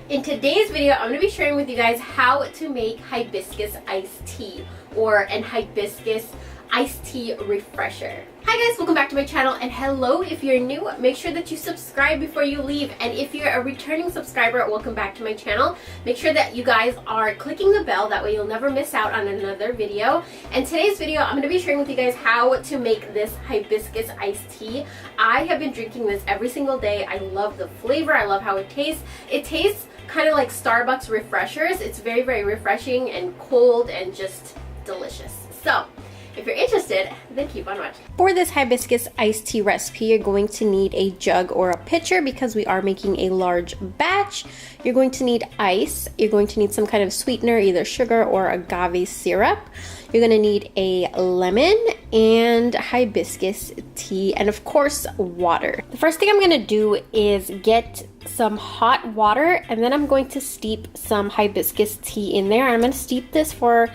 In today's video, I'm going to be sharing with you guys how to make hibiscus iced tea or an hibiscus iced tea refresher. Hi guys, welcome back to my channel, and hello if you're new. Make sure that you subscribe before you leave, and if you're a returning subscriber, welcome back to my channel. Make sure that you guys are clicking the bell, that way you'll never miss out on another video. And today's video, I'm going to be sharing with you guys how to make this hibiscus iced tea. I have been drinking this every single day. I love the flavor, I love how it tastes. It tastes kind of like Starbucks refreshers. It's very, very refreshing and cold and just delicious. So if you're interested, then keep on watching. For this hibiscus iced tea recipe, you're going to need a jug or a pitcher because we are making a large batch. You're going to need ice. You're going to need some kind of sweetener, either sugar or agave syrup. You're going to need a lemon and hibiscus tea, and of course, water. The first thing I'm going to do is get some hot water, and then I'm going to steep some hibiscus tea in there. I'm going to steep this for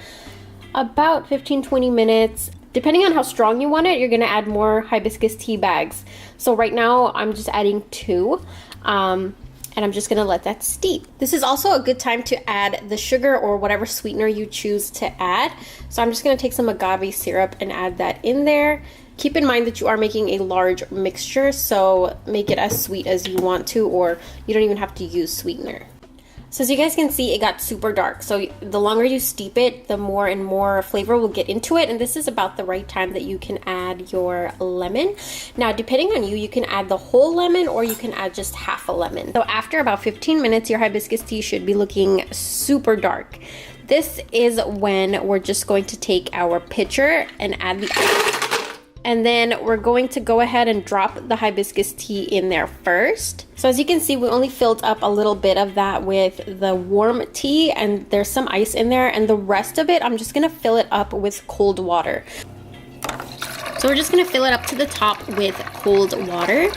about 15-20 minutes. Depending on how strong you want it, you're gonna add more hibiscus tea bags. So right now I'm just adding 2, and I'm just gonna let that steep. This is also a good time to add the sugar or whatever sweetener you choose to add. So I'm just gonna take some agave syrup and add that in there. Keep in mind that you are making a large mixture, so make it as sweet as you want to, or you don't even have to use sweetener. So as you guys can see, it got super dark. So the longer you steep it, the more and more flavor will get into it. And this is about the right time that you can add your lemon. Now, depending on you, you can add the whole lemon or you can add just half a lemon. So after about 15 minutes, your hibiscus tea should be looking super dark. This is when we're just going to take our pitcher and add the ice. And then we're going to go ahead and drop the hibiscus tea in there first. So as you can see, we only filled up a little bit of that with the warm tea, and there's some ice in there, and the rest of it, I'm just gonna fill it up with cold water. So we're just gonna fill it up to the top with cold water.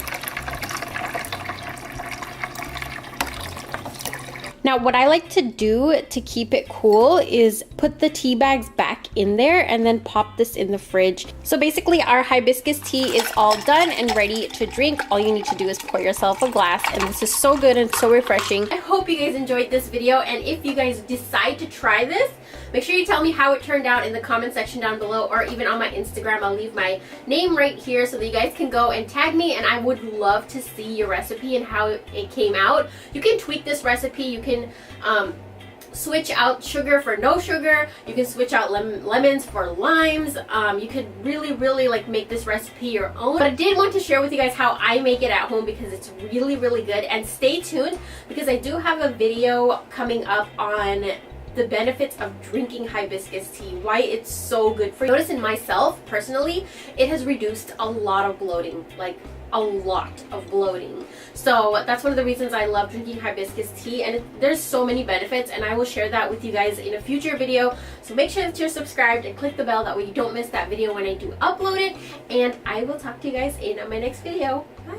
Now, what I like to do to keep it cool is put the tea bags back in there and then pop this in the fridge. So basically, our hibiscus tea is all done and ready to drink. All you need to do is pour yourself a glass, and this is so good and so refreshing. I hope you guys enjoyed this video, and if you guys decide to try this, make sure you tell me how it turned out in the comment section down below, or even on my Instagram. I'll leave my name right here so that you guys can go and tag me, and I would love to see your recipe and how it came out. You can tweak this recipe. You can switch out sugar for no sugar. You can switch out lemons for limes. You could really like make this recipe your own. But I did want to share with you guys how I make it at home because it's really good. And stay tuned because I do have a video coming up on the benefits of drinking hibiscus tea, why it's so good for you. Notice in myself, personally, it has reduced a lot of bloating, like a lot of bloating. So that's one of the reasons I love drinking hibiscus tea, and there's so many benefits, and I will share that with you guys in a future video. So make sure that you're subscribed and click the bell, that way you don't miss that video when I do upload it, and I will talk to you guys in my next video. Bye!